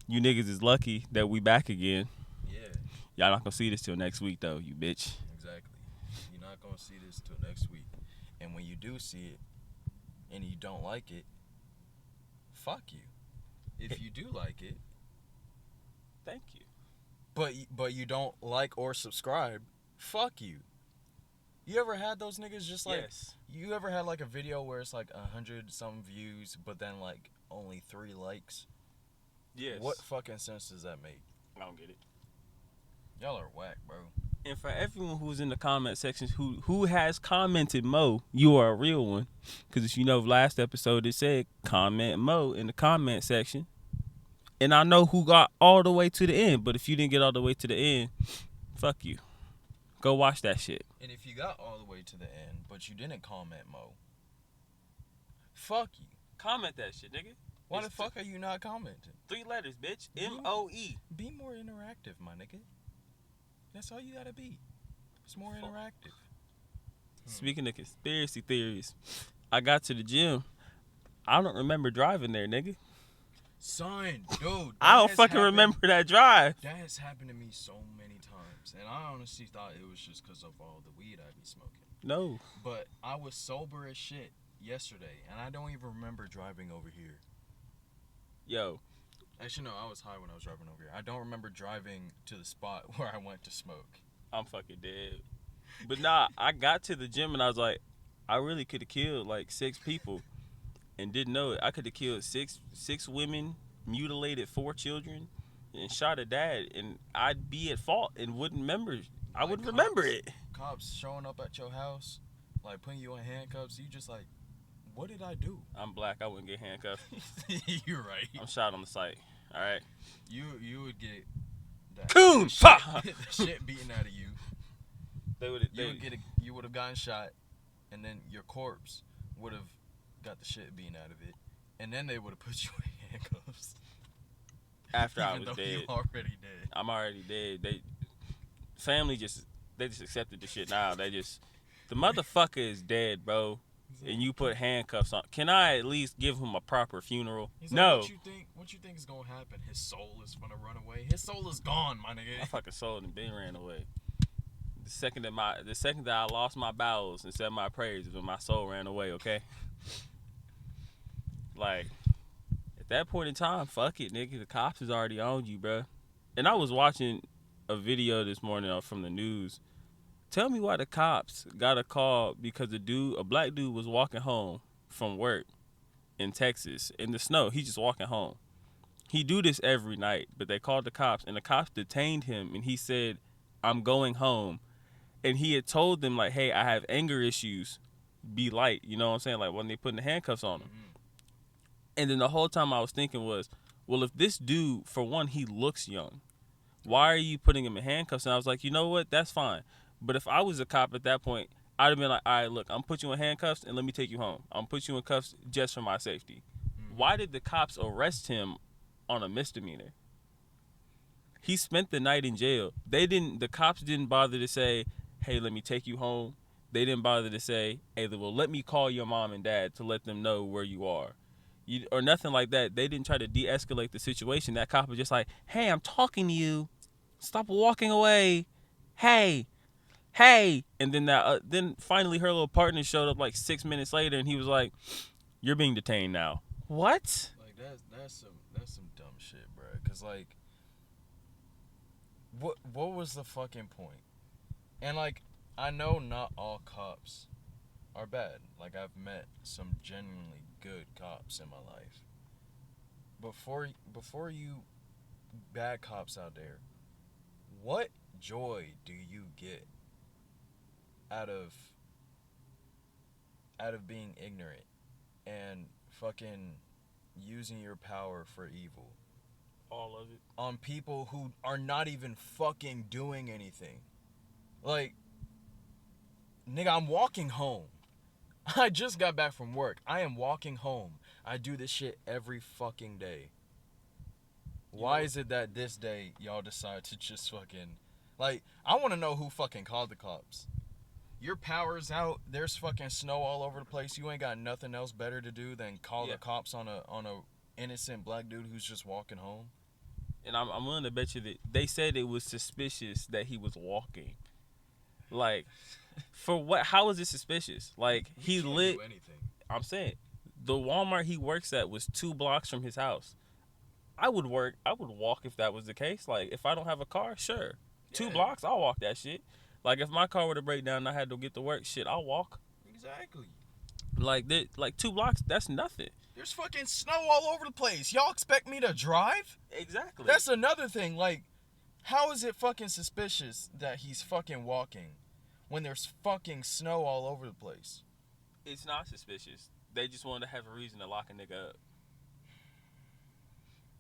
You niggas is lucky that we back again. Yeah, Y'all not gonna see this till next week though, you bitch. exactly. You're not gonna see this till next week, and when you do see it, and you don't like it, fuck you. If you do like it, Thank you. but you don't like or subscribe, fuck you. You ever had those niggas just like? Yes. You ever had like a video where it's like 100 some views, but then like only 3 likes? Yes. What fucking sense does that make? I don't get it. Y'all are whack, bro. And for everyone who's in the comment sections who has commented Mo, you are a real one. Because if you know, last episode it said comment Mo in the comment section. And I know who got all the way to the end. But if you didn't get all the way to the end, fuck you. Go watch that shit. And if you got all the way to the end, but you didn't comment Mo, fuck you. Comment that shit, nigga. Why the fuck are you not commenting? 3 letters, bitch. MOE. Be more interactive, my nigga. That's all you gotta be. It's more interactive. Speaking of conspiracy theories, I got to the gym. I don't remember driving there, nigga. Son, dude. I don't fucking remember that drive. That has happened to me so many times. And I honestly thought it was just because of all the weed I be smoking. No. But I was sober as shit yesterday, and I don't even remember driving over here. Yo. Actually, no, I was high when I was driving over here. I don't remember driving to the spot where I went to smoke. I'm fucking dead. But nah, I got to the gym and I was like, I really could have killed like 6 people and didn't know it. I could have killed six women, mutilated 4 children, and shot a dad, and I'd be at fault and wouldn't remember. I Like would remember it. Cops showing up at your house, like putting you in handcuffs. You just like, what did I do? I'm black. I wouldn't get handcuffed. You're right. I'm shot on the site. All right. You would get that Coon! the shit beaten out of you. You would have gotten shot, and then your corpse would have got the shit beaten out of it, and then they would have put you in handcuffs. After I Even was though dead. you already dead. I'm already dead. Family just accepted the shit now. The motherfucker is dead, bro. And you put handcuffs on. Can I at least give him a proper funeral? He's like, No. What you think is gonna happen? His soul is gonna run away. His soul is gone, my nigga. My fucking soul and been ran away. The second that I lost my bowels and said my prayers is when my soul ran away. Okay. Like, at that point in time, fuck it, nigga. The cops is already on you, bro. And I was watching a video this morning from the news. Tell me why the cops got a call because a black dude was walking home from work in Texas in the snow. He's just walking home. He do this every night, but they called the cops, and the cops detained him, and he said, I'm going home. And he had told them, like, hey, I have anger issues. Be light. You know what I'm saying? Like, when they putting the handcuffs on him. Mm-hmm. And then the whole time I was thinking was, well, if this dude, for one, he looks young, why are you putting him in handcuffs? And I was like, you know what? That's fine. But if I was a cop at that point, I'd have been like, all right, look, I'm put you in handcuffs and let me take you home. I'm put you in cuffs just for my safety. Mm-hmm. Why did the cops arrest him on a misdemeanor? He spent the night in jail. The cops didn't bother to say, hey, let me take you home. They didn't bother to say, hey, well, let me call your mom and dad to let them know where you are. Or nothing like that. They didn't try to de-escalate the situation. That cop was just like, hey, I'm talking to you. Stop walking away. Hey. And then finally her little partner showed up like 6 minutes later, and he was like, you're being detained now. What? Like that's some dumb shit, bro. Cause like, what was the fucking point? And like, I know not all cops are bad. Like, I've met some genuinely good cops in my life. Before you bad cops out there, what joy do you get out of being ignorant and fucking using your power for evil? All of it. On people who are not even fucking doing anything. Like, nigga, I'm walking home. I just got back from work. I am walking home. I do this shit every fucking day. Why is it that this day y'all decide to just fucking... Like, I want to know who fucking called the cops. Your power's out. There's fucking snow all over the place. You ain't got nothing else better to do than call the cops on a innocent black dude who's just walking home. and I'm willing to bet you that they said it was suspicious that he was walking. Like, for what? How is it suspicious? Like, he can't lit. do anything. I'm saying, the Walmart he works at was 2 blocks from his house. I would walk if that was the case. Like, if I don't have a car, sure. Yeah. 2 blocks, I'll walk that shit. Like, if my car were to break down and I had to get to work, shit, I'll walk. Exactly. Like, 2 blocks, that's nothing. There's fucking snow all over the place. Y'all expect me to drive? Exactly. That's another thing. Like, how is it fucking suspicious that he's fucking walking when there's fucking snow all over the place? It's not suspicious. They just wanted to have a reason to lock a nigga up.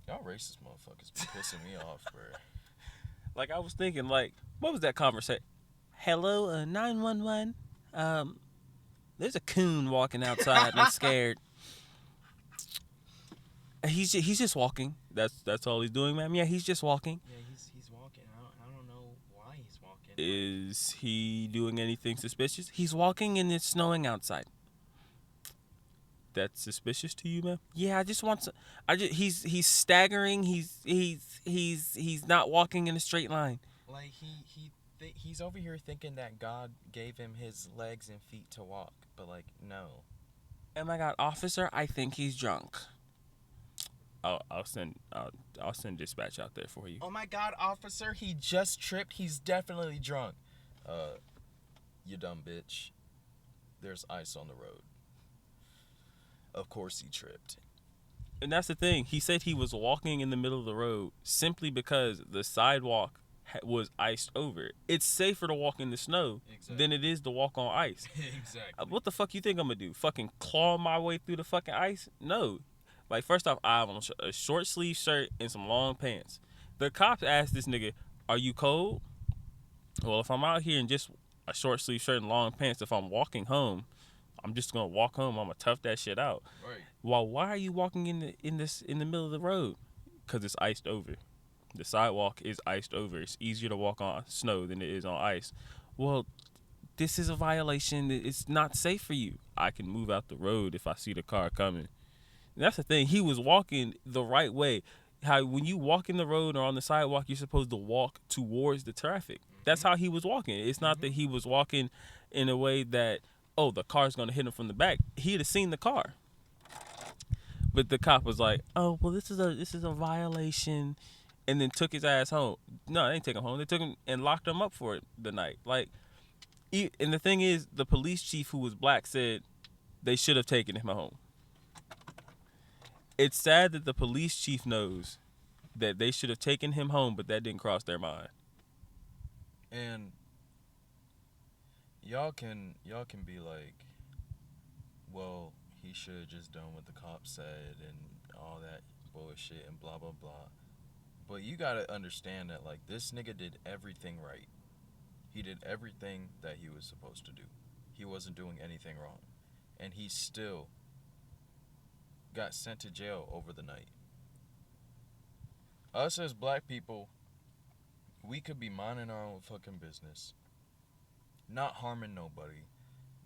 Y'all racist motherfuckers be pissing me off, bro. Like, I was thinking, like, what was that conversation? Hello, 911. There's a coon walking outside and I'm scared. He's just walking. That's all he's doing, ma'am. Yeah, he's just walking. Yeah, he's walking. I don't know why he's walking. Is he doing anything suspicious? He's walking and it's snowing outside. That's suspicious to you, ma'am? Yeah, I just want some. He's staggering. He's not walking in a straight line. Like he's over here thinking that God gave him his legs and feet to walk, but like no. Oh my God, officer! I think he's drunk. I'll send dispatch out there for you. Oh my God, officer! He just tripped. He's definitely drunk. You dumb bitch. There's ice on the road. Of course he tripped. And that's the thing. He said he was walking in the middle of the road simply because the sidewalk was iced over. It's safer to walk in the snow than it is to walk on ice. Exactly. What the fuck you think I'm gonna do? Fucking claw my way through the fucking ice? No. Like, first off, I have on a short sleeve shirt and some long pants. The cops asked this nigga, "Are you cold?" Well, if I'm out here in just a short sleeve shirt and long pants, if I'm walking home, I'm just gonna walk home. I'm gonna tough that shit out. Right. Well, why are you walking in the middle of the road? Because it's iced over. The sidewalk is iced over. It's easier to walk on snow than it is on ice. Well, this is a violation. It's not safe for you. I can move out the road if I see the car coming. And that's the thing. He was walking the right way. How when you walk in the road or on the sidewalk, you're supposed to walk towards the traffic. That's how he was walking. It's not that he was walking in a way that, oh, the car's gonna hit him from the back. He'd have seen the car. But the cop was like, oh, well, this is a violation, and then took his ass home. No, they didn't take him home. They took him and locked him up for it the night. Like, and the thing is, the police chief who was black said they should have taken him home. It's sad that the police chief knows that they should have taken him home, but that didn't cross their mind. And y'all can be like, well, he should have just done what the cops said and all that bullshit and blah blah blah. But you gotta understand that, like, this nigga did everything right. He did everything that he was supposed to do. He wasn't doing anything wrong, and he still got sent to jail over the night. Us as black people, we could be minding our own fucking business, not harming nobody,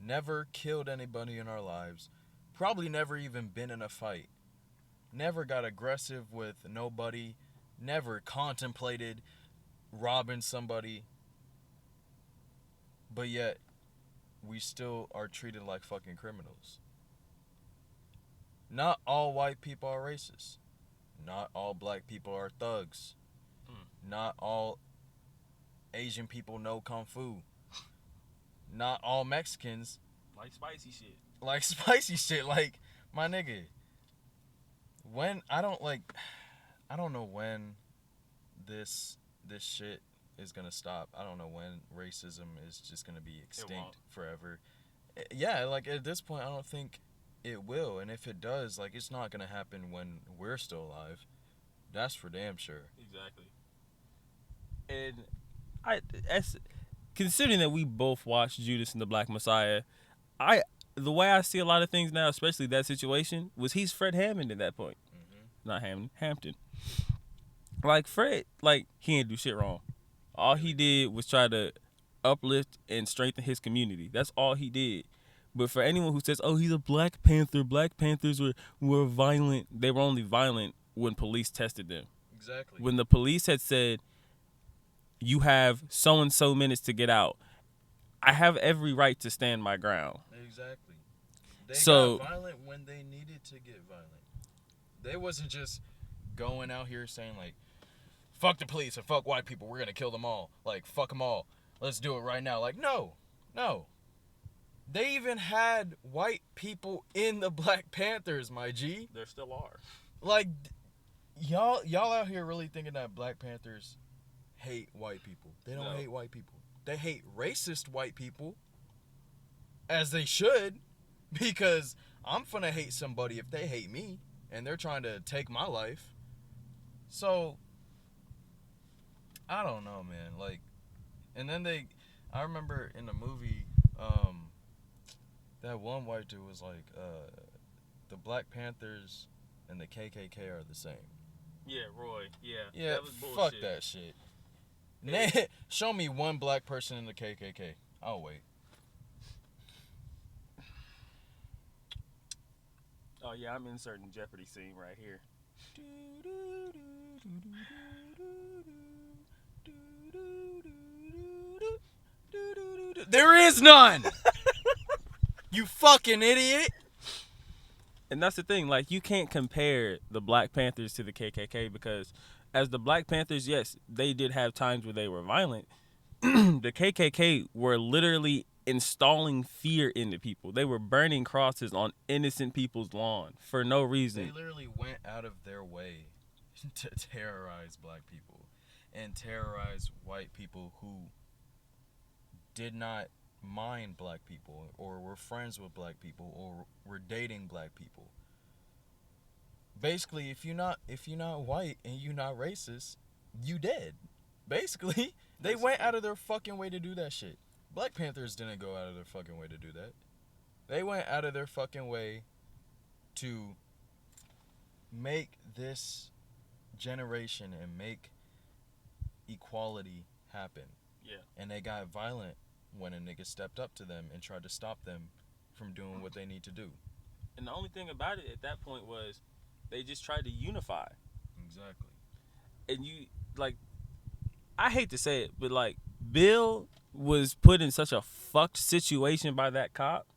never killed anybody in our lives, probably never even been in a fight, never got aggressive with nobody, never contemplated robbing somebody, but yet we still are treated like fucking criminals. Not all white people are racist. Not all black people are thugs. Not all Asian people know kung fu. Not all Mexicans like spicy shit. Like, my nigga, I don't know when this shit is gonna stop. I don't know when racism is just gonna be extinct forever. Yeah, like, at this point, I don't think it will, and if it does, like, it's not gonna happen when we're still alive. That's for damn sure. Exactly. And considering that we both watched Judas and the Black Messiah, the way I see a lot of things now, especially that situation, was he's Fred Hammond at that point. Not Hammond, Hampton. Like, Fred, like, he didn't do shit wrong. All he did was try to uplift and strengthen his community. That's all he did. But for anyone who says, oh, he's a Black Panther, Black Panthers were violent, they were only violent when police tested them. Exactly. When the police had said, you have so and so minutes to get out, I have every right to stand my ground. Exactly. They So, got violent when they needed to get violent. They wasn't just going out here saying like, fuck the police and fuck white people, we're gonna kill them all. Like, fuck them all. Let's do it right now. Like, no. They even had white people in the Black Panthers, my G. there still are. Like, y'all out here really thinking that Black Panthers hate white people. They don't hate white people. They hate racist white people. As they should. Because I'm finna hate somebody if they hate me. And they're trying to take my life. So, I don't know, man. Like, and then I remember in the movie, that one white dude was like, the Black Panthers and the KKK are the same. Yeah, Roy. Yeah, that was bullshit. fuck that shit. Show me one black person in the KKK. I'll wait. Oh yeah, I'm inserting Jeopardy scene right here. There is none. You fucking idiot. And that's the thing, like, you can't compare the Black Panthers to the KKK because as the Black Panthers, yes, they did have times where they were violent. The KKK were literally installing fear into people. They were burning crosses on innocent people's lawn for no reason. They literally went out of their way to terrorize black people and terrorize white people who did not mind black people or were friends with black people or were dating black people. Basically, if you're not white and you're not racist, you dead. Basically, they went out of their fucking way to do that shit. Black Panthers didn't go out of their fucking way to do that. They went out of their fucking way to make this generation and make equality happen. Yeah. And they got violent when a nigga stepped up to them and tried to stop them from doing what they need to do. And the only thing about it at that point was they just tried to unify. Exactly. And you, like, I hate to say it, but, like, Bill was put in such a fucked situation by that cop.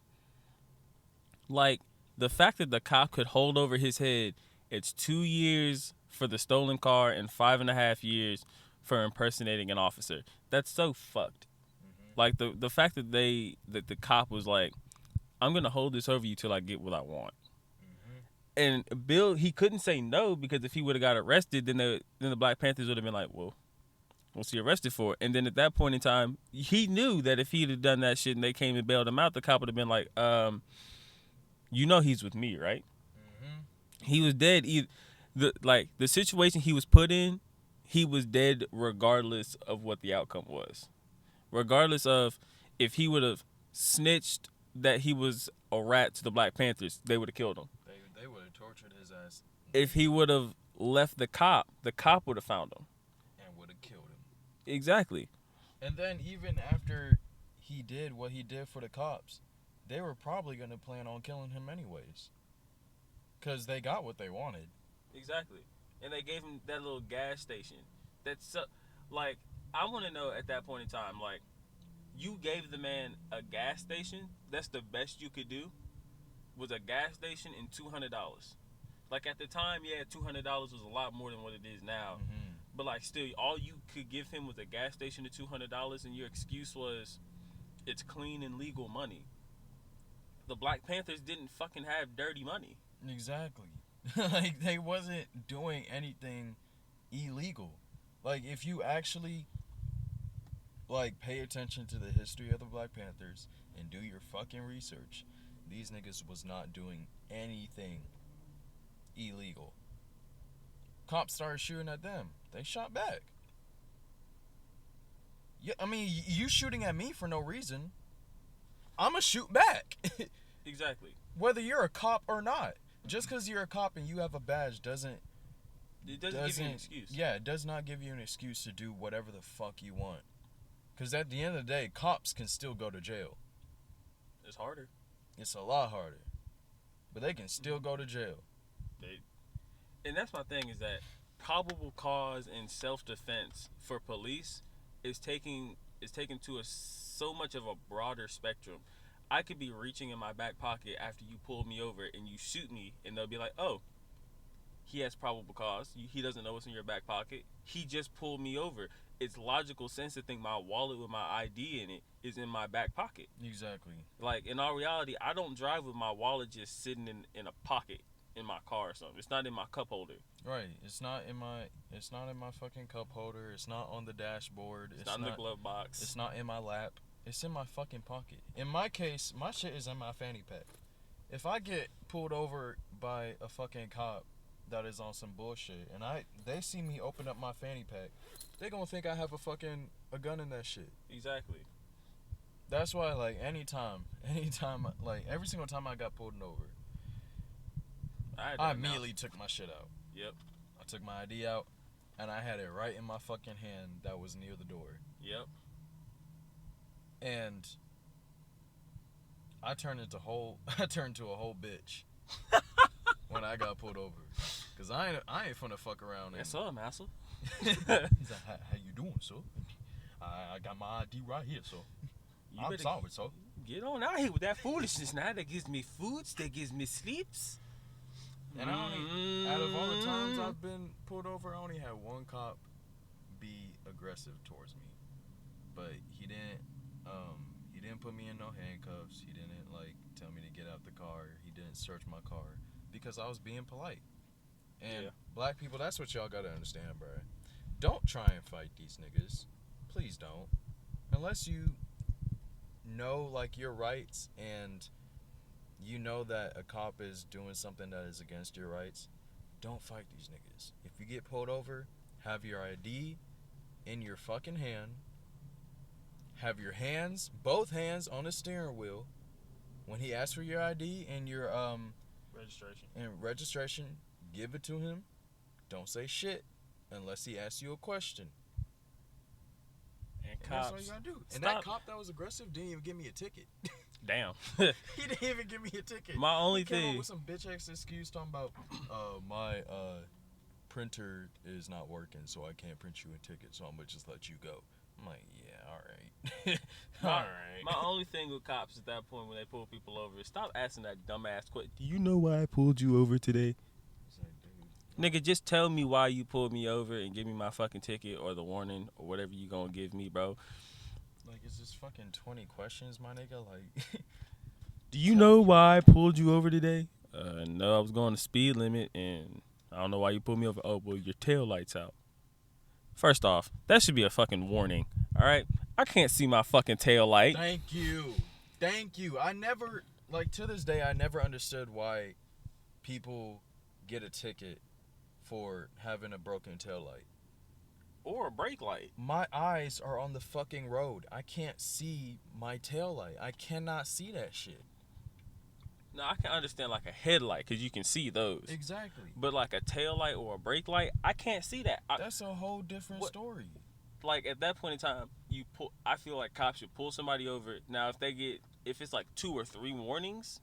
Like, the fact that the cop could hold over his head, it's 2 years for the stolen car and 5.5 years for impersonating an officer. That's so fucked. Mm-hmm. Like, the fact that the cop was like, I'm going to hold this over you till I get what I want. And Bill, he couldn't say no because if he would have got arrested, then the Black Panthers would have been like, well, what's he arrested for? And then at that point in time, he knew that if he'd have done that shit and they came and bailed him out, the cop would have been like, you know he's with me, right? Mm-hmm. He was dead. The situation he was put in, he was dead regardless of what the outcome was. Regardless of if he would have snitched that he was a rat to the Black Panthers, they would have killed him. They would have tortured his ass. If he would have left the cop would have found him. And would have killed him. Exactly. And then even after he did what he did for the cops, they were probably going to plan on killing him anyways. Because they got what they wanted. Exactly. And they gave him that little gas station. That's, like, I want to know at that point in time, like, you gave the man a gas station, that's the best you could do, was a gas station and $200. Like, at the time, yeah, $200 was a lot more than what it is now. Mm-hmm. But, like, still, all you could give him was a gas station and $200, and your excuse was, it's clean and legal money. The Black Panthers didn't fucking have dirty money. Exactly. Like, they wasn't doing anything illegal. Like, if you actually, like, pay attention to the history of the Black Panthers and do your fucking research, these niggas was not doing anything illegal. Cops started shooting at them. They shot back. Yeah, I mean, you shooting at me for no reason, I'ma shoot back. Exactly. Whether you're a cop or not. Just because you're a cop and you have a badge doesn't give you an excuse. Yeah, it does not give you an excuse to do whatever the fuck you want. Because at the end of the day, cops can still go to jail. It's harder. It's a lot harder. But they can still go to jail. And that's my thing is that probable cause and self-defense for police is taking to so much of a broader spectrum. I could be reaching in my back pocket after you pull me over and you shoot me, and they'll be like, "Oh, he has probable cause. He doesn't know what's in your back pocket. He just pulled me over." It's logical sense to think my wallet with my ID in it is in my back pocket. Exactly. Like, in all reality, I don't drive with my wallet just sitting in a pocket in my car or something. It's not in my cup holder. Right. It's not in my fucking cup holder. It's not on the dashboard. It's not in the glove box. It's not in my lap. It's in my fucking pocket. In my case, my shit is in my fanny pack. If I get pulled over by a fucking cop that is on some bullshit and they see me open up my fanny pack, they gonna think I have a gun in that shit. Exactly. That's why, like, anytime, like, every single time I got pulled over, I immediately took my shit out. Yep. I took my ID out, and I had it right in my fucking hand that was near the door. Yep. And I turned into a whole bitch when I got pulled over, cause I ain't finna fuck around. Yes, sir, massa. He's like, how you doing, sir? I got my ID right here, so I'm sorry, sir. Get on out here with that foolishness now. That gives me foods. That gives me sleeps. And out of all the times I've been pulled over, I only had one cop be aggressive towards me, but he didn't put me in no handcuffs. He didn't like tell me to get out the car. He didn't search my car because I was being polite. And black people, that's what y'all gotta understand, bro. Don't try and fight these niggas. Please don't. Unless you know, like, your rights and you know that a cop is doing something that is against your rights, don't fight these niggas. If you get pulled over, have your ID in your fucking hand. Have your both hands on the steering wheel. When he asks for your ID and your registration, give it to him. Don't say shit unless he asks you a question. And that's cops, all you gotta do. And that cop that was aggressive didn't even give me a ticket. Damn. He didn't even give me a ticket. My only he came thing up with some bitch ass excuse talking about my printer is not working, so I can't print you a ticket, so I'm gonna just let you go. I'm like, yeah, all right. All right. My only thing with cops at that point when they pull people over is stop asking that dumbass question. Do you know why I pulled you over today? Nigga, just tell me why you pulled me over and give me my fucking ticket or the warning or whatever you gonna give me, bro. Like, is this fucking 20 questions, my nigga? Like, do you know why I pulled you over today? No, I was going the speed limit and I don't know why you pulled me over. Oh, well, your tail light's out. First off, that should be a fucking warning, all right? I can't see my fucking tail light. Thank you. I never, like, to this day, I never understood why people get a ticket for having a broken tail light. Or a brake light. My eyes are on the fucking road. I can't see my tail light. I cannot see that shit. No, I can understand like a headlight because you can see those. Exactly. But like a tail light or a brake light, I can't see that. That's a whole different story. Like, at that point in time, I feel like cops should pull somebody over. Now, if it's like 2 or 3 warnings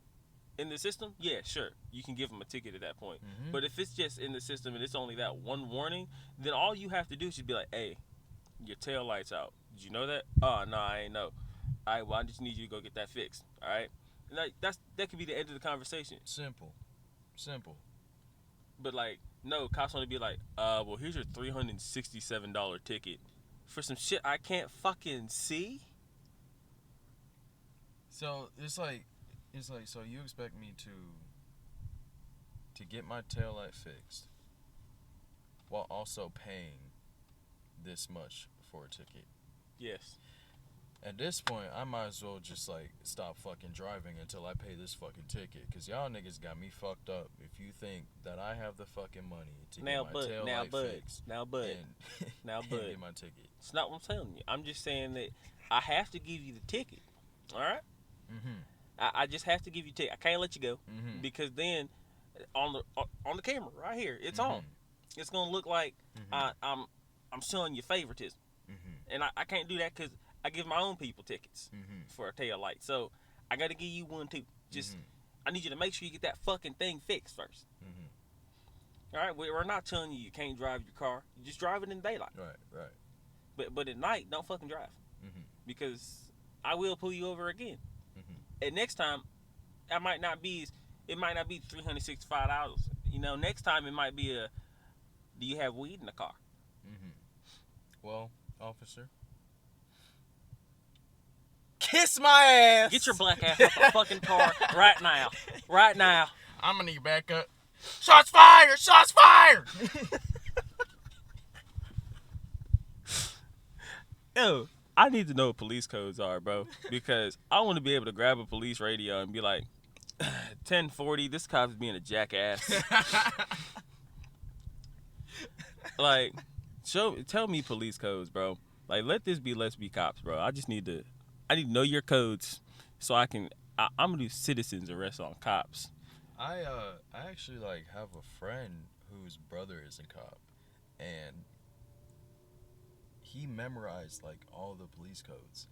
in the system, yeah, sure, you can give them a ticket at that point. Mm-hmm. But if it's just in the system and it's only that one warning, then all you have to do should be like, hey, your tail light's out. Did you know that? Oh, no, I ain't know. All right, well, I just need you to go get that fixed. All right? Like, that could be the end of the conversation. Simple. But, like, no, cops want to be like, well, here's your $367 ticket for some shit I can't fucking see. So it's like, so you expect me to get my taillight fixed while also paying this much for a ticket? Yes. At this point, I might as well just, like, stop fucking driving until I pay this fucking ticket. Because y'all niggas got me fucked up if you think that I have the fucking money to get my taillight fixed. Now, get my ticket. It's not what I'm telling you. I'm just saying that I have to give you the ticket. All right? Mm-hmm. I just have to give you a ticket. I can't let you go. Mm-hmm. Because then, on the camera right here, it's on. It's going to look like I'm showing you favoritism. Mm-hmm. And I can't do that because I give my own people tickets for a tail light. So I got to give you one too. Just I need you to make sure you get that fucking thing fixed first. All right, we're not telling you can't drive your car. You just drive it in daylight. Right. But at night, don't fucking drive Mhm. because I will pull you over again. Mhm. And next time, it might not be 365 hours. Next time it might be do you have weed in the car? Mhm. Well, officer, kiss my ass. Get your black ass out the fucking car right now. Right now. I'm gonna need you back up. Shots fired! Shots fired! Yo, I need to know what police codes are, bro, because I want to be able to grab a police radio and be like, 1040, this cop's being a jackass. Like, tell me police codes, bro. Like, let this be let's be cops, bro. I need to know your codes so I'm gonna do citizens arrest on cops. I actually like have a friend whose brother is a cop, and he memorized like all the police codes.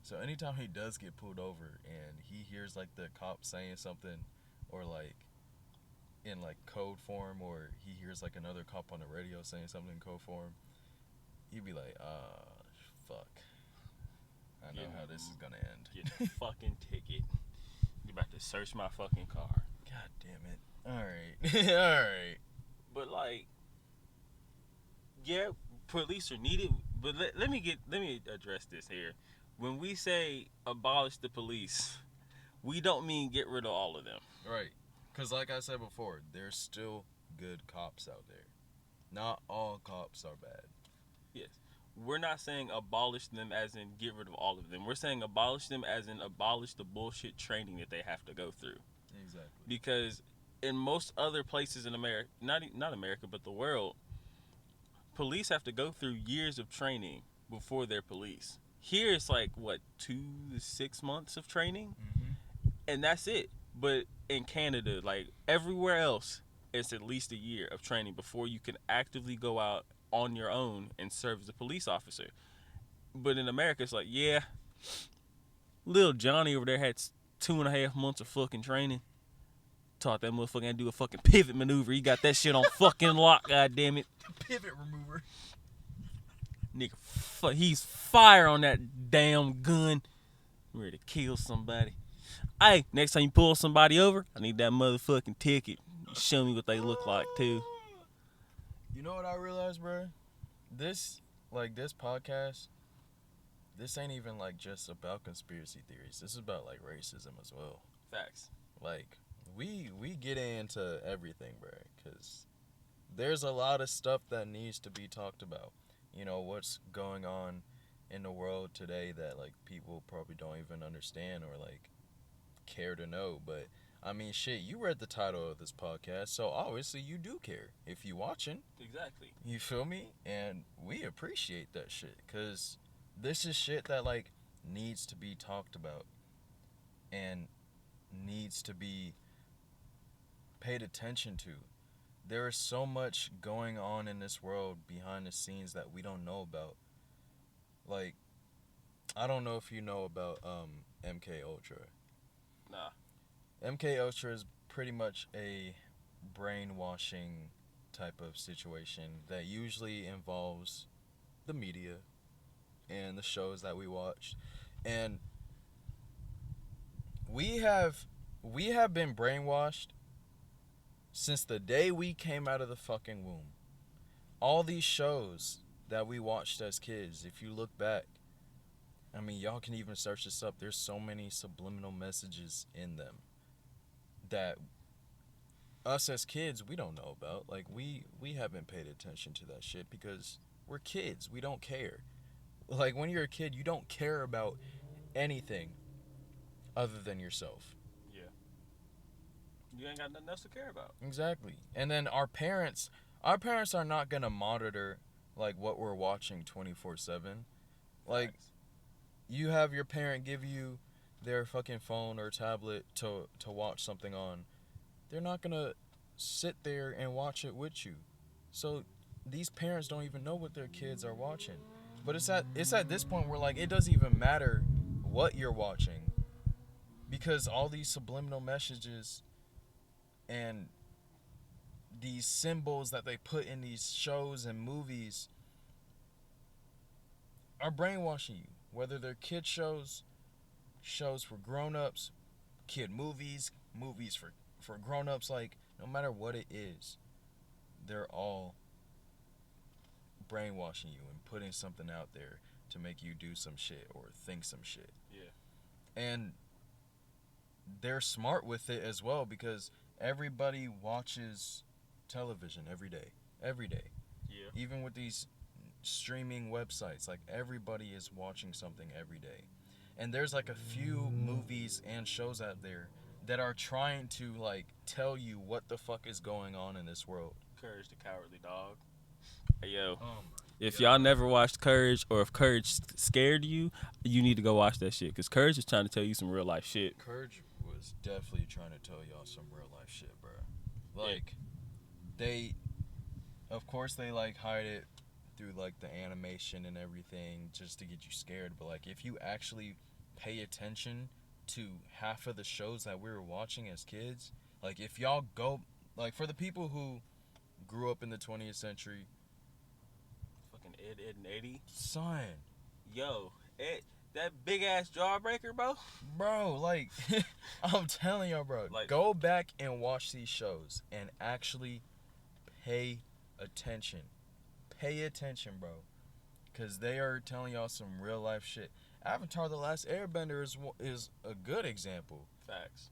So anytime he does get pulled over and he hears like the cop saying something, or like in like code form, or he hears like another cop on the radio saying something in code form, he'd be like, fuck. I know how this is gonna end. Get a fucking ticket. You about to search my fucking car. God damn it. Alright. Alright. But like, yeah, police are needed. But let me address this here. When we say abolish the police, we don't mean get rid of all of them. Right. Because like I said before, there's still good cops out there. Not all cops are bad. Yes. We're not saying abolish them as in get rid of all of them. We're saying abolish them as in abolish the bullshit training that they have to go through. Exactly. Because in most other places in America, not America, but the world, police have to go through years of training before they're police. Here it's like, what, 2 to 6 months of training? Mm-hmm. And that's it. But in Canada, like everywhere else, it's at least a year of training before you can actively go out on your own and serve as a police officer. But in America, it's like, yeah, little Johnny over there had 2.5 months of fucking training. Taught that motherfucker how to do a fucking pivot maneuver. He got that shit on fucking lock, goddammit. Pivot remover. Nigga, he's fire on that damn gun. Ready to kill somebody. Hey, next time you pull somebody over, I need that motherfucking ticket. Show me what they look like, too. You know what I realized, bro? This podcast, this ain't even like just about conspiracy theories. This is about like racism as well. Facts. Like, we get into everything, bro, because there's a lot of stuff that needs to be talked about. You know, what's going on in the world today that like people probably don't even understand or like care to know. But I mean, shit, you read the title of this podcast, so obviously you do care if you watching. Exactly. You feel me? And we appreciate that shit, because this is shit that like needs to be talked about and needs to be paid attention to. There is so much going on in this world behind the scenes that we don't know about. Like, I don't know if you know about MK Ultra. Nah. MK Ultra is pretty much a brainwashing type of situation that usually involves the media and the shows that we watch. And we have been brainwashed since the day we came out of the fucking womb. All these shows that we watched as kids, if you look back, I mean, y'all can even search this up. There's so many subliminal messages in them that us as kids, we don't know about. Like, we haven't paid attention to that shit because we're kids. We don't care. Like, when you're a kid, you don't care about anything other than yourself. Yeah. You ain't got nothing else to care about. Exactly. And then our parents are not going to monitor, like, what we're watching 24/7. Like, Facts. you have your parent give you their fucking phone or tablet to watch something on. They're not going to sit there and watch it with you. So these parents don't even know what their kids are watching. But it's at this point where, like, it doesn't even matter what you're watching, because all these subliminal messages and these symbols that they put in these shows and movies are brainwashing you. Whether they're kid shows, shows for grown-ups, kid movies, movies for grown-ups, like, no matter what it is, they're all brainwashing you and putting something out there to make you do some shit or think some shit. Yeah. And they're smart with it as well, because everybody watches television every day. Every day. Yeah. Even with these streaming websites, like, everybody is watching something every day. And there's like a few movies and shows out there that are trying to, like, tell you what the fuck is going on in this world. Courage the Cowardly Dog. Hey, yo. If God. y'all never watched Courage, or if Courage scared you, you need to go watch that shit. Because Courage is trying to tell you some real life shit. Courage was definitely trying to tell y'all some real life shit, bro. Like, they, of course, they, like, hide it through, like, the animation and everything just to get you scared. But, like, if you actually pay attention to half of the shows that we were watching as kids, like, if y'all go, like, for the people who grew up in the 20th century, Fucking Ed, and Eddie. son, Yo, Ed, that big ass jawbreaker, bro. like, I'm telling y'all, bro, Like, go back and watch these shows and actually pay attention. Pay attention, bro, because they are telling y'all some real life shit. Avatar: The Last Airbender is a good example. Facts.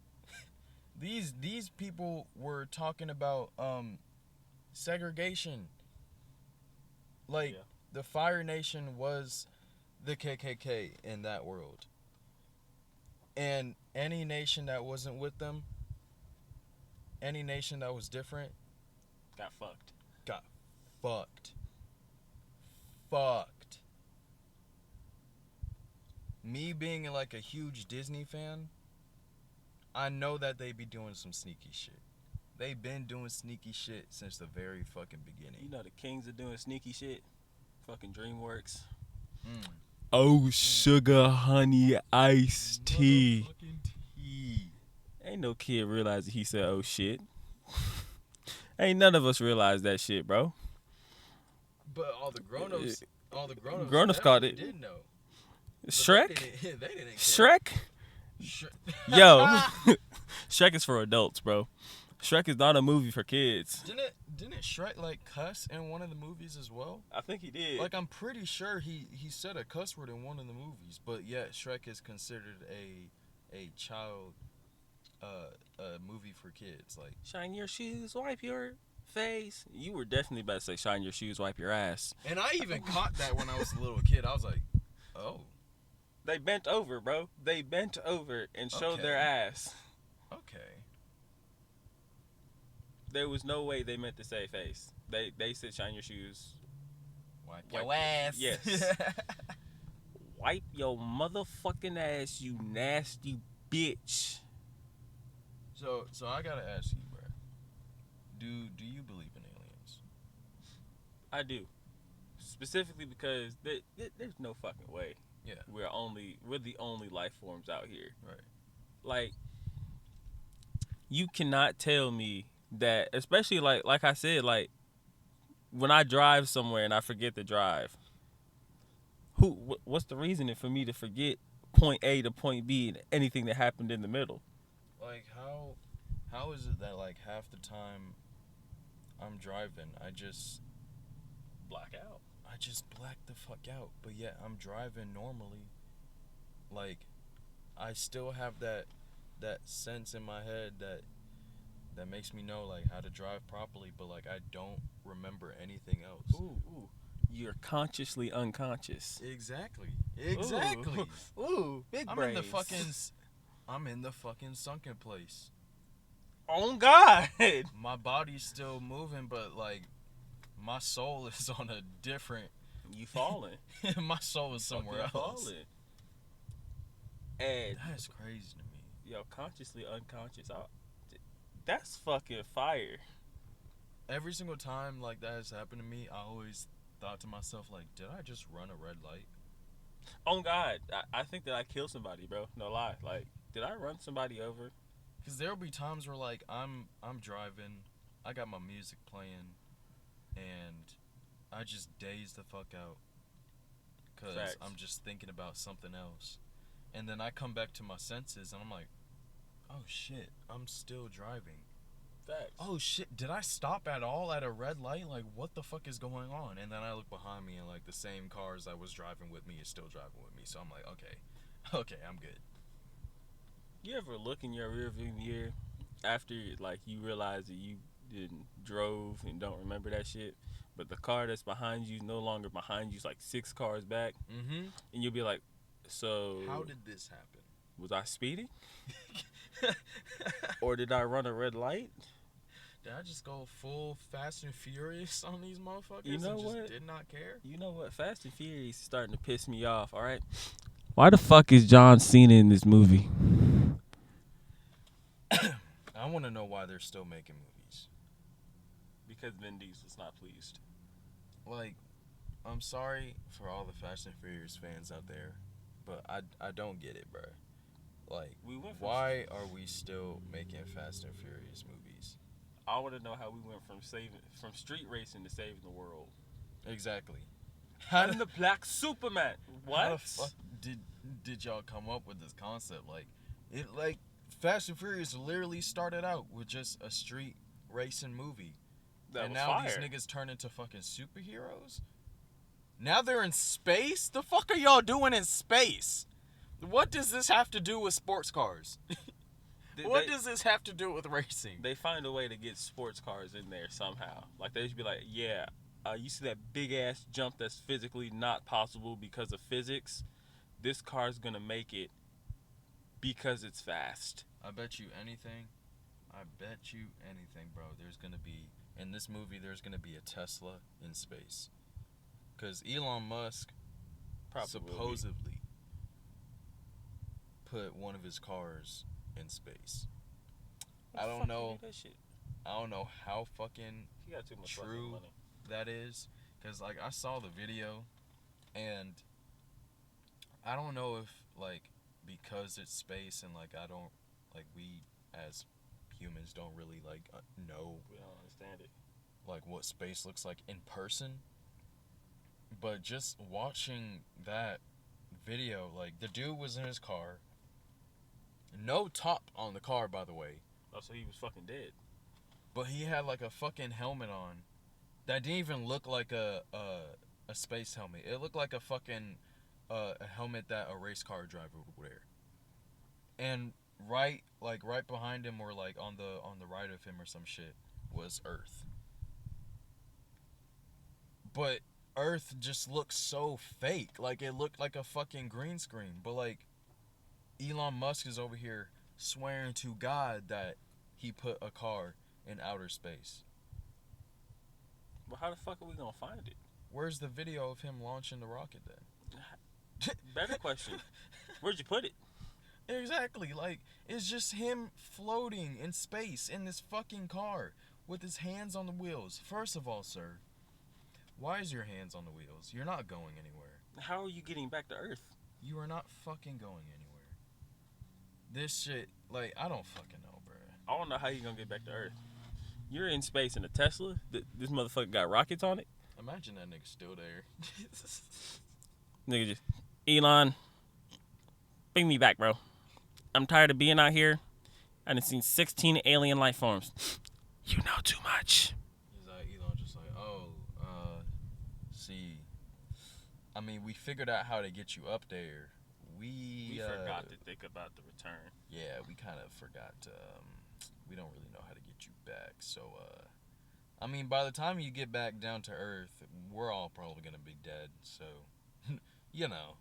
These people were talking about segregation. Like, Yeah. the Fire Nation was the KKK in that world. And any nation that wasn't with them, any nation that was different, Got fucked. got fucked. Fucked. Me being like a huge Disney fan, I know that they be doing some sneaky shit. They've been doing sneaky shit since the very fucking beginning. You know the kings are doing sneaky shit. Fucking DreamWorks. Oh, sugar, honey, iced tea. Motherfucking tea. Ain't no kid realize that he said, oh shit. Ain't none of us realize that shit, bro. But all the grown-ups Grown-ups caught it. did know. But Shrek? They didn't care. Shrek? Yo. Shrek is for adults, bro. Shrek is not a movie for kids. Didn't Shrek, like, cuss in one of the movies as well? I think he did. Like, I'm pretty sure he said a cuss word in one of the movies, but yet Shrek is considered a child a movie for kids. Like, shine your shoes, wipe your face. You were definitely about to say shine your shoes, wipe your ass. and I even caught that when I was a little kid. I was like, oh, They bent over, bro. They bent over and showed Okay. their ass. okay. There was no way they meant to say face. They said shine your shoes. Wipe Wipe- your ass. yes. Wipe your motherfucking ass, you nasty bitch. So I gotta ask you, bro. Do you believe in aliens? I do. Specifically because there's no fucking way. Yeah. We're the only life forms out here. Right. Like, you cannot tell me that, especially like I said, like, when I drive somewhere and I forget to drive, what's the reasoning for me to forget point A to point B and anything that happened in the middle? Like, how is it that, like, half the time I'm driving, I just Black out. black the fuck out, but yet I'm driving normally. Like, I still have that sense in my head that makes me know, like, how to drive properly, but, like, I don't remember anything else. Ooh. You're consciously unconscious. Exactly. Ooh, big I'm brains. in the fucking sunken place. Oh God. My body's still moving, but, like, my soul is on a different. You falling. My soul is somewhere else. Falling. And That's crazy to me. yo, consciously unconscious. That's fucking fire. Every single time, like, that has happened to me, I always thought to myself, like, did I just run a red light? Oh God, I think that I killed somebody, bro. No lie. Like, did I run somebody over? Because there'll be times where, like, I'm driving, I got my music playing, and I just daze the fuck out. Because Facts. I'm just thinking about something else. And then I come back to my senses, and I'm like, oh shit, I'm still driving. Facts. Oh shit, did I stop at all at a red light? Like, what the fuck is going on? And then I look behind me, and like the same cars I was driving with me is still driving with me. So I'm like, okay, I'm good. You ever look in your rearview mirror after like you realize that you didn't drove and don't remember that shit, but the car that's behind you is no longer behind you, it's like 6 cars back, Mm-hmm. and you'll be like, so How did this happen? was I speeding or did I run a red light? Did I just go full Fast and Furious on these motherfuckers? You know and just what? did not care? You know what? Fast and Furious is starting to piss me off. All right, why the fuck is John Cena in this movie? I want to know why they're still making movies. Because Vin Diesel's not pleased. Like, I'm sorry for all the Fast and Furious fans out there, but I don't get it, bro. Like, why are we still making Fast and Furious movies? I want to know how we went from street racing to saving the world. Exactly. I'm the Black Superman. What? How the fuck did y'all come up with this concept? Like Fast and Furious literally started out with just a street racing movie. And now these niggas turn into fucking superheroes? Now they're in space? The fuck are y'all doing in space? What does this have to do with sports cars? What does this have to do with racing? They find a way to get sports cars in there somehow. Like, they should be like, yeah, you see that big-ass jump that's physically not possible because of physics? This car's going to make it because it's fast. I bet you anything, bro. There's going to be, in this movie, there's going to be a Tesla in space. Because Elon Musk supposedly put one of his cars in space. I don't know how fucking true that is. Because, like, I saw the video, and I don't know if, like, because it's space and, like, we as humans don't really, like, know. We don't understand it. Like, what space looks like in person. But just watching that video, like, the dude was in his car. No top on the car, by the way. Oh, so he was fucking dead. But he had, like, a fucking helmet on that didn't even look like a space helmet. It looked like a fucking a helmet that a race car driver would wear. And right behind him, or like on the right of him or some shit, was Earth. But Earth just looks so fake. Like, it looked like a fucking green screen. But, like, Elon Musk is over here swearing to God that he put a car in outer space. Well, how the fuck are we gonna find it? Where's the video of him launching the rocket then? Better question. Where'd you put it? Exactly. Like, it's just him floating in space in this fucking car with his hands on the wheels. First of all, sir, why is your hands on the wheels? You're not going anywhere. How are you getting back to Earth? You are not fucking going anywhere. This shit, like, I don't fucking know, bro. I don't know how you gonna get back to Earth. You're in space in a Tesla? This motherfucker got rockets on it? Imagine that nigga still there. Nigga just, Elon, bring me back, bro. I'm tired of being out here. I done seen 16 alien life forms. You know too much. He's like, Elon just like, see, I mean, we figured out how to get you up there. We forgot to think about the return. Yeah, we kind of forgot. We don't really know how to get you back. So, I mean, by the time you get back down to Earth, we're all probably going to be dead. So, you know,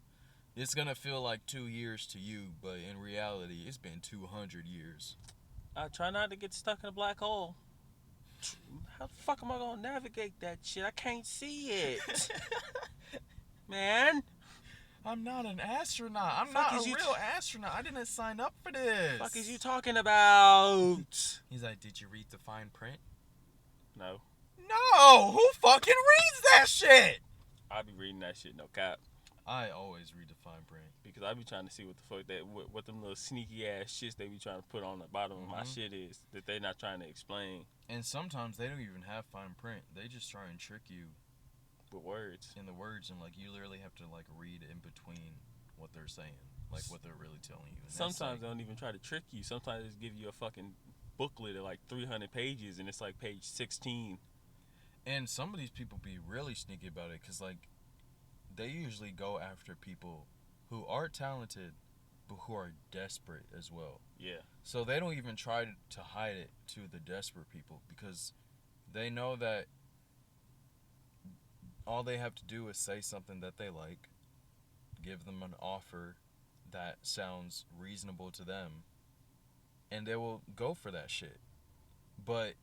it's going to feel like 2 years to you, but in reality, it's been 200 years. I try not to get stuck in a black hole. How the fuck am I going to navigate that shit? I can't see it. Man. I'm not an astronaut. I'm not a real astronaut. I didn't sign up for this. Fuck is you talking about? He's like, did you read the fine print? No. No! Who fucking reads that shit? I be reading that shit, no cap. I always read the fine print. Because I be trying to see what the fuck what them little sneaky ass shits they be trying to put on the bottom of my shit is that they not trying to explain. And sometimes they don't even have fine print. They just try and trick you with words. In the words, and like you literally have to like read in between what they're saying, like what they're really telling you. And sometimes they don't even try to trick you. Sometimes they just give you a fucking booklet of like 300 pages, and it's like page 16. And some of these people be really sneaky about it, because like they usually go after people who are talented but who are desperate as well. Yeah. So they don't even try to hide it to the desperate people, because they know that all they have to do is say something that they like, give them an offer that sounds reasonable to them, and they will go for that shit. But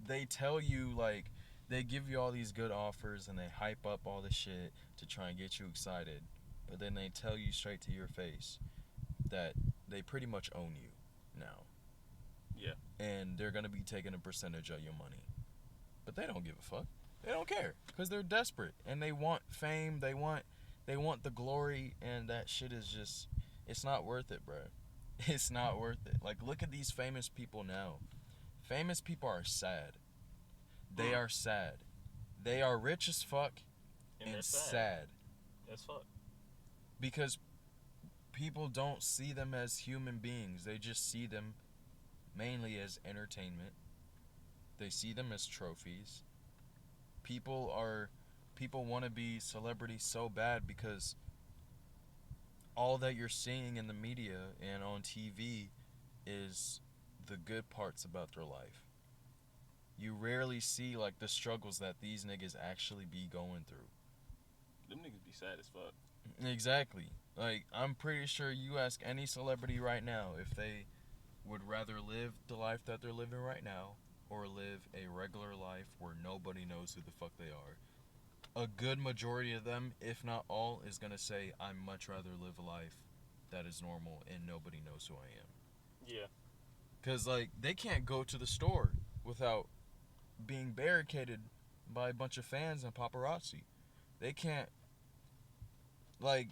they tell you, like, they give you all these good offers and they hype up all this shit to try and get you excited. But then they tell you straight to your face that they pretty much own you now. Yeah. And they're going to be taking a percentage of your money. But they don't give a fuck. They don't care, because they're desperate and they want fame. They want the glory, and that shit is just, it's not worth it, bro. It's not worth it. Like, look at these famous people now. Famous people are sad. They are sad. They are rich as fuck and sad. As fuck. Because people don't see them as human beings. They just see them mainly as entertainment. They see them as trophies. People want to be celebrities so bad because all that you're seeing in the media and on TV is the good parts about their life. You rarely see like the struggles that these niggas actually be going through. Them niggas be sad as fuck. Exactly. Like, I'm pretty sure you ask any celebrity right now if they would rather live the life that they're living right now or live a regular life where nobody knows who the fuck they are. A good majority of them, if not all, is going to say, I'd much rather live a life that is normal and nobody knows who I am. Yeah. Because, like, they can't go to the store without being barricaded by a bunch of fans and paparazzi. They can't, like,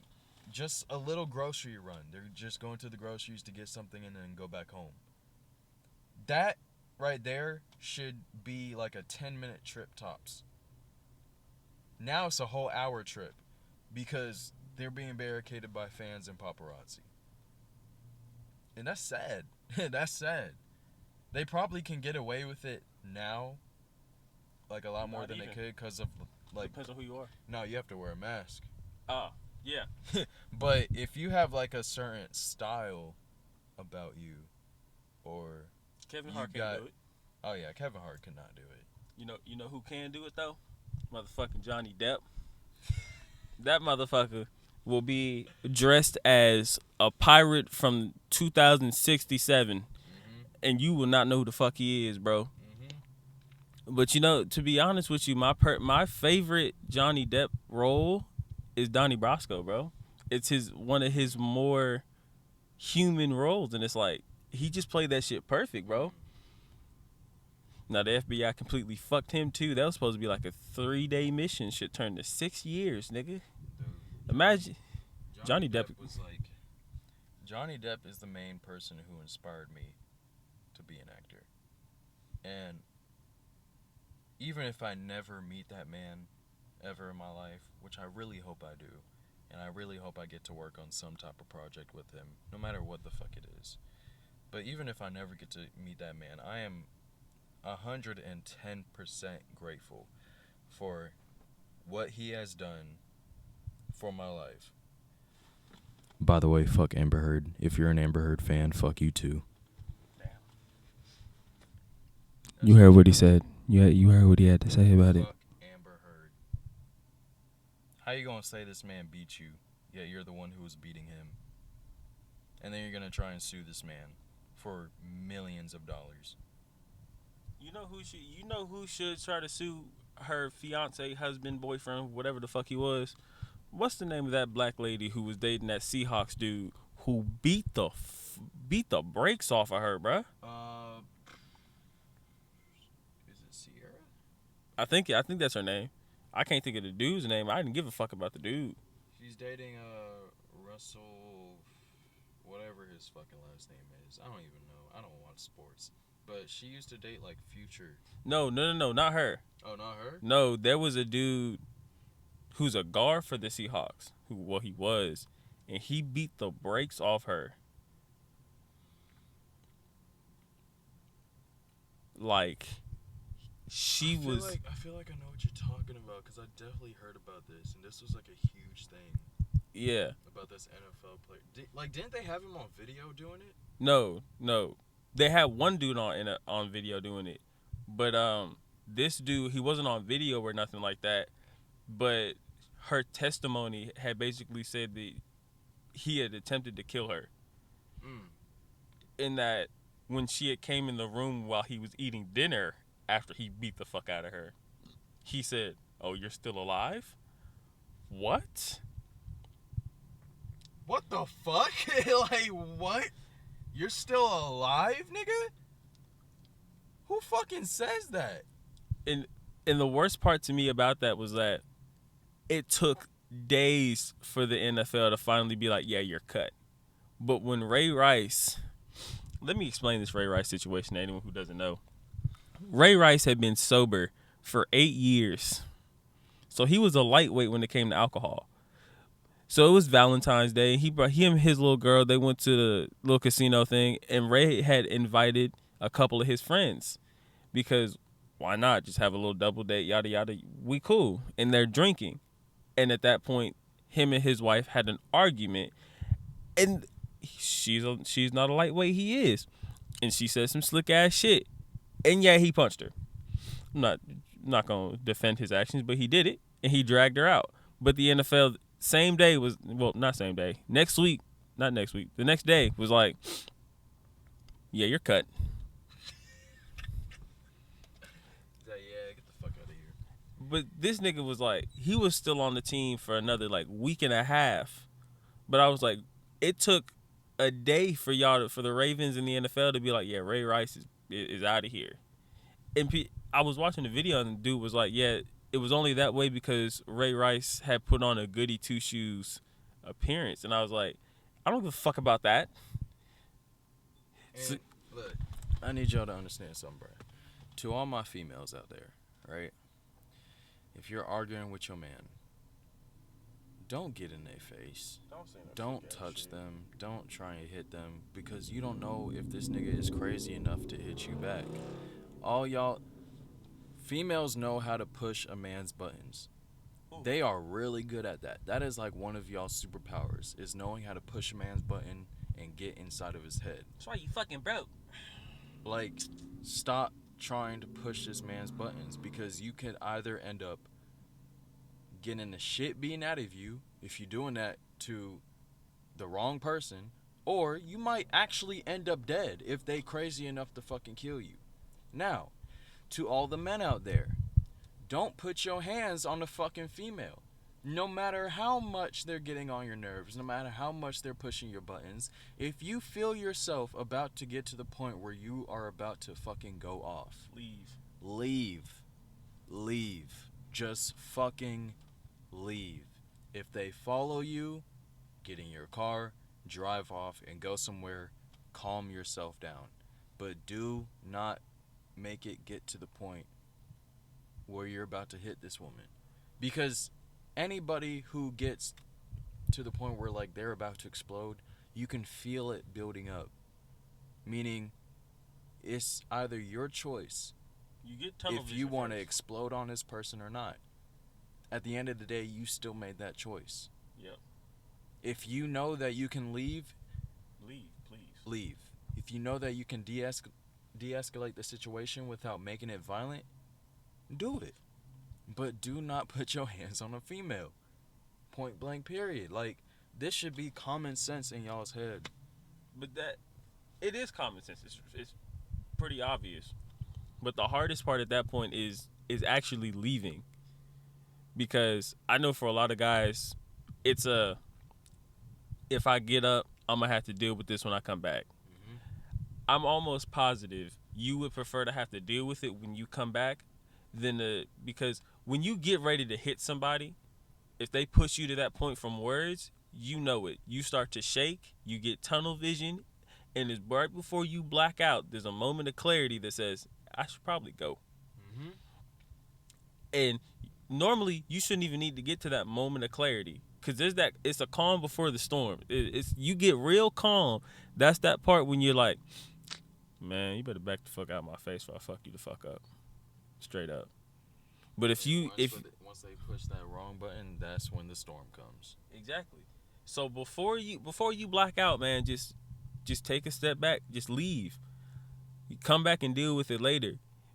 just a little grocery run. They're just going to the groceries to get something and then go back home. That right there should be like a 10-minute trip tops. Now it's a whole hour trip because they're being barricaded by fans and paparazzi. And that's sad. That's sad. They probably can get away with it now, like a lot more than they could, because of like. Depends on who you are. No, you have to wear a mask. Oh, yeah. But if you have like a certain style about you, or Kevin Hart can't do it. Oh yeah, Kevin Hart cannot do it. You know who can do it though? Motherfucking Johnny Depp. That motherfucker will be dressed as a pirate from 2067, and you will not know who the fuck he is, bro. But you know, to be honest with you, my favorite Johnny Depp role is Donnie Brasco, bro. It's one of his more human roles, and it's like he just played that shit perfect, bro. Now the FBI completely fucked him too. That was supposed to be like a 3-day mission. Shit turned to 6 years, nigga. Imagine Johnny Depp was like. Johnny Depp is the main person who inspired me to be an actor, and even if I never meet that man ever in my life, which I really hope I do, and I really hope I get to work on some type of project with him, no matter what the fuck it is. But even if I never get to meet that man, I am 110% grateful for what he has done for my life. By the way, fuck Amber Heard. If you're an Amber Heard fan, fuck you too. Damn. You heard what he said. You heard what he had to say about it. Fuck Amber Heard. How you gonna say this man beat you, yet you're the one who was beating him? And then you're gonna try and sue this man for millions of dollars. You know who should try to sue her fiance, husband, boyfriend, whatever the fuck he was? What's the name of that black lady who was dating that Seahawks dude who beat the brakes off of her, bruh? Is it Sierra? I think that's her name. I can't think of the dude's name. I didn't give a fuck about the dude. She's dating Russell, whatever his fucking last name is. I don't even know. I don't watch sports. But she used to date like Future. No, not her. Oh, not her? No, there was a dude who's a guard for the Seahawks. He was, and he beat the brakes off her. Like, I feel like I know what you're talking about because I definitely heard about this, and this was like a huge thing. Yeah. About this NFL player. Didn't they have him on video doing it? No. They had one dude on video doing it, but this dude, he wasn't on video or nothing like that. But her testimony had basically said that he had attempted to kill her. In that, when she had came in the room while he was eating dinner after he beat the fuck out of her, he said, "Oh, you're still alive? What? What the fuck? Like, what? You're still alive, nigga? Who fucking says that?" And the worst part to me about that was that it took days for the NFL to finally be like, yeah, you're cut. But when Ray Rice, let me explain this Ray Rice situation to anyone who doesn't know. Ray Rice had been sober for 8 years. So he was a lightweight when it came to alcohol. So it was Valentine's Day. He brought him and his little girl. They went to the little casino thing, and Ray had invited a couple of his friends because why not just have a little double date, yada yada. We cool, and they're drinking. And at that point, him and his wife had an argument, and she's not a lightweight. He is, and she said some slick ass shit, and yeah, he punched her. I'm not gonna defend his actions, but he did it, and he dragged her out. But the NFL same day was, well, not same day, not next week, the next day was like, yeah, you're cut. Yeah, get the fuck out of here. But this nigga was like, he was still on the team for another like week and a half. But I was like, it took a day for the Ravens and the NFL to be like, yeah, Ray Rice is out of here. And I was watching the video and the dude was like, yeah, it was only that way because Ray Rice had put on a goody two shoes appearance. And I was like, I don't give a fuck about that. And look, I need y'all to understand something, bro. To all my females out there, right? If you're arguing with your man, don't get in their face. Don't touch them. Don't try and hit them because you don't know if this nigga is crazy enough to hit you back. All y'all females know how to push a man's buttons. They are really good at that. That is like one of y'all's superpowers, is knowing how to push a man's button and get inside of his head. That's why you fucking broke. Like, stop trying to push this man's buttons because you could either end up getting the shit beaten out of you if you're doing that to the wrong person, or you might actually end up dead if they crazy enough to fucking kill you. Now, to all the men out there, don't put your hands on the fucking female. No matter how much they're getting on your nerves, no matter how much they're pushing your buttons, if you feel yourself about to get to the point where you are about to fucking go off, leave. Just fucking leave. If they follow you, get in your car, drive off, and go somewhere, calm yourself down. But do not make it get to the point where you're about to hit this woman. Because anybody who gets to the point where like they're about to explode, you can feel it building up. Meaning, it's either your choice if you want to explode on this person or not. At the end of the day, you still made that choice. Yep. If you know that you can leave, please. Leave. If you know that you can de-escalate the situation without making it violent, do it. But do not put your hands on a female. Point blank, period. Like, this should be common sense in y'all's head. But it is common sense. It's pretty obvious. But the hardest part at that point is actually leaving. Because I know for a lot of guys, it's if I get up, I'm going to have to deal with this when I come back. Mm-hmm. I'm almost positive you would prefer to have to deal with it when you come back because when you get ready to hit somebody, if they push you to that point from words, you know it. You start to shake, you get tunnel vision, and it's right before you black out, there's a moment of clarity that says, I should probably go. Mm-hmm. And normally, you shouldn't even need to get to that moment of clarity. Cause there's that, it's a calm before the storm. It's you get real calm. That's that part when you're like, man, you better back the fuck out of my face before I fuck you the fuck up, straight up. But Once they push that wrong button, that's when the storm comes. exactly. So before you black out, man, just take a step back, just leave. You come back and deal with it later.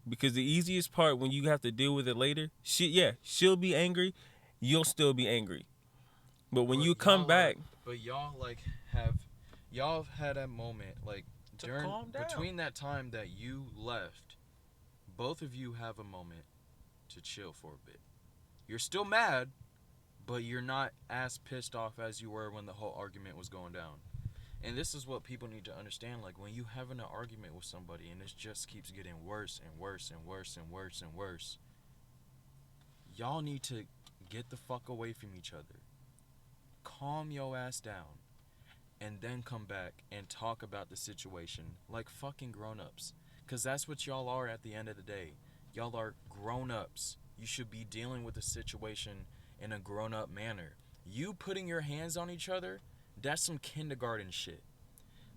Because the easiest part when you have to deal with it later, she'll be angry, you'll still be angry. But when you come back, but y'all have had a moment like during calm down. between that time that you left, both of you have a moment to chill for a bit. You're still mad, but you're not as pissed off as you were when the whole argument was going down. And this is what people need to understand. Like, when you having an argument with somebody and it just keeps getting worse and worse and worse and worse and worse, y'all need to get the fuck away from each other. Calm your ass down. And then come back and talk about the situation like fucking grown-ups. Because that's what y'all are at the end of the day. Y'all are grown-ups. You should be dealing with the situation in a grown-up manner. You putting your hands on each other, that's some kindergarten shit.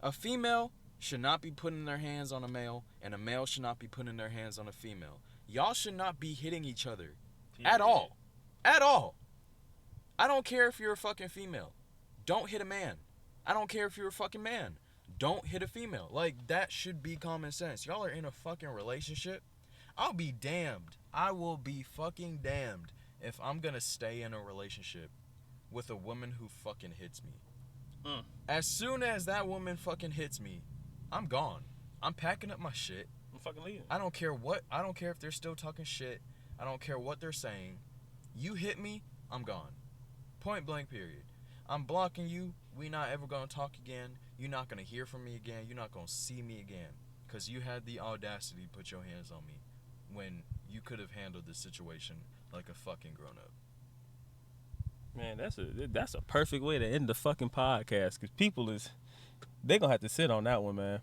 A female should not be putting their hands on a male, and a male should not be putting their hands on a female. Y'all should not be hitting each other. At all. At all. I don't care if you're a fucking female. Don't hit a man. I don't care if you're a fucking man. Don't hit a female. Like, that should be common sense. Y'all are in a fucking relationship. I'll be damned. I will be fucking damned if I'm gonna stay in a relationship with a woman who fucking hits me. As soon as that woman fucking hits me, I'm gone. I'm packing up my shit. I'm fucking leaving. I don't care if they're still talking shit. I don't care what they're saying. You hit me, I'm gone. Point blank, period. I'm blocking you. We not ever gonna talk again. You're not gonna hear from me again. You're not gonna see me again. Because you had the audacity to put your hands on me when you could have handled the situation like a fucking grown-up. Man, that's a perfect way to end the fucking podcast. Because people they gonna have to sit on that one, man.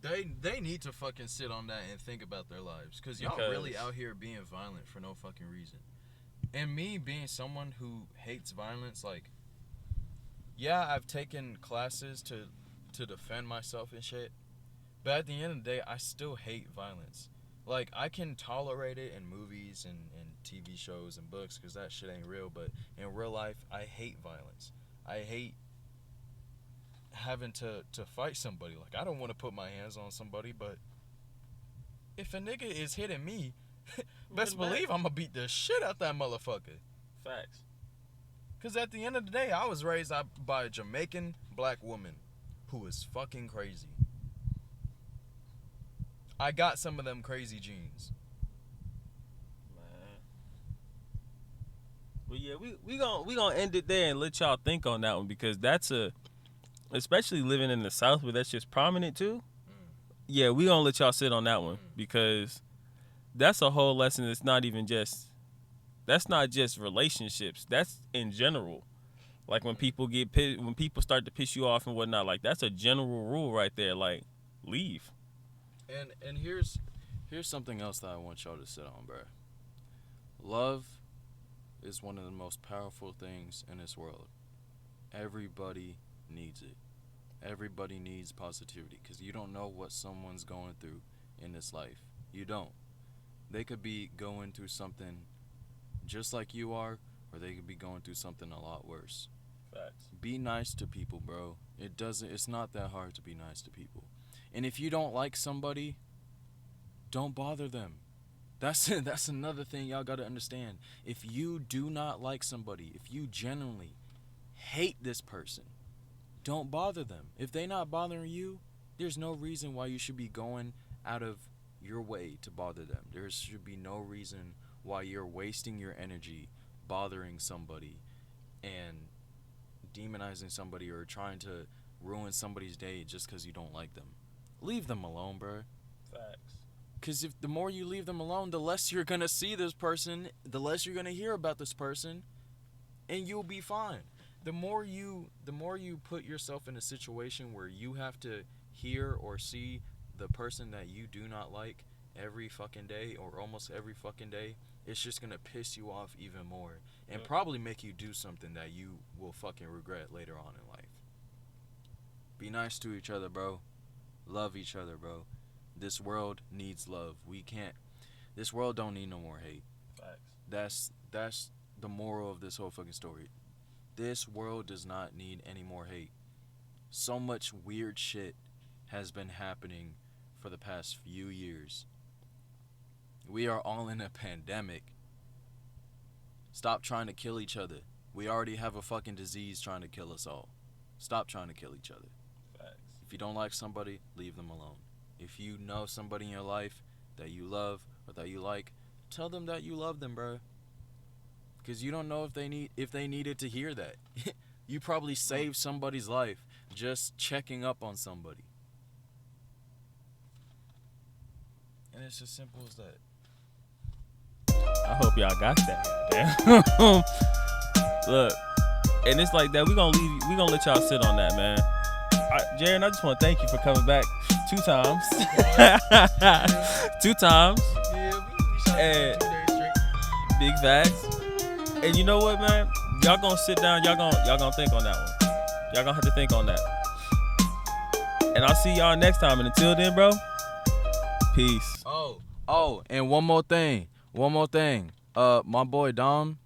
They need to fucking sit on that and think about their lives. Because y'all really out here being violent for no fucking reason. And me being someone who hates violence, like, yeah, I've taken classes to defend myself and shit. But at the end of the day, I still hate violence. Like, I can tolerate it in movies and TV shows and books because that shit ain't real. But in real life, I hate violence. I hate having to fight somebody. Like, I don't want to put my hands on somebody, but if a nigga is hitting me, best believe I'm going to beat the shit out that motherfucker. Facts. Because at the end of the day, I was raised by a Jamaican black woman who is fucking crazy. I got some of them crazy genes. Man. Well, yeah, we gonna end it there and let y'all think on that one because that's especially living in the South where that's just prominent too. Yeah, we gonna let y'all sit on that one because that's a whole lesson. That's not just relationships. That's in general. Like when people when people start to piss you off and whatnot, like that's a general rule right there. Like, leave. And here's something else that I want y'all to sit on, bro. Love is one of the most powerful things in this world. Everybody needs it. Everybody needs positivity because you don't know what someone's going through in this life. You don't. They could be going through something just like you are, or they could be going through something a lot worse. Facts. Be nice to people, bro. It's not that hard to be nice to people. And if you don't like somebody, don't bother them. That's another thing y'all gotta understand. If you do not like somebody, if you genuinely hate this person, don't bother them. If they not bothering you, there's no reason why you should be going out of your way to bother them. There should be no reason why you're wasting your energy bothering somebody and demonizing somebody or trying to ruin somebody's day just because you don't like them. Leave them alone, bro. Facts. Because if the more you leave them alone, the less you're going to see this person, the less you're going to hear about this person, and you'll be fine. The more you put yourself in a situation where you have to hear or see the person that you do not like every fucking day or almost every fucking day, it's just going to piss you off even more and probably make you do something that you will fucking regret later on in life. Be nice to each other, bro. Love each other, bro. This world needs love. This world don't need no more hate. Facts. That's the moral of this whole fucking story. This world does not need any more hate. So much weird shit has been happening for the past few years. We are all in a pandemic. Stop trying to kill each other. We already have a fucking disease trying to kill us all. Stop trying to kill each other. Facts. If you don't like somebody, leave them alone. If you know somebody in your life that you love or that you like, tell them that you love them, bro. Because you don't know if they needed to hear that. You probably saved somebody's life just checking up on somebody. And it's as simple as that. I hope y'all got that. Goddamn. Look, and it's like that. We gonna let y'all sit on that, man. Jaron, I just want to thank you for coming back 2 times. 2 times. Yeah, we shot And 2 days straight. big facts. And you know what, man? Y'all gonna sit down. Y'all gonna think on that one. Y'all gonna have to think on that. And I'll see y'all next time. And until then, bro, peace. Oh, and one more thing. My boy Dom,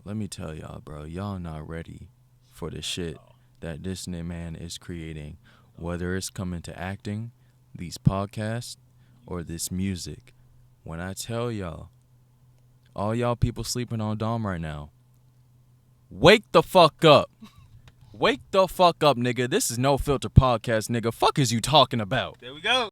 let me tell y'all, bro, y'all not ready for the shit that this man is creating. Whether it's coming to acting, these podcasts, or this music. When I tell y'all, all y'all people sleeping on Dom right now, wake the fuck up. Wake the fuck up, nigga. This is No Filter Podcast, nigga. Fuck is you talking about? There we go.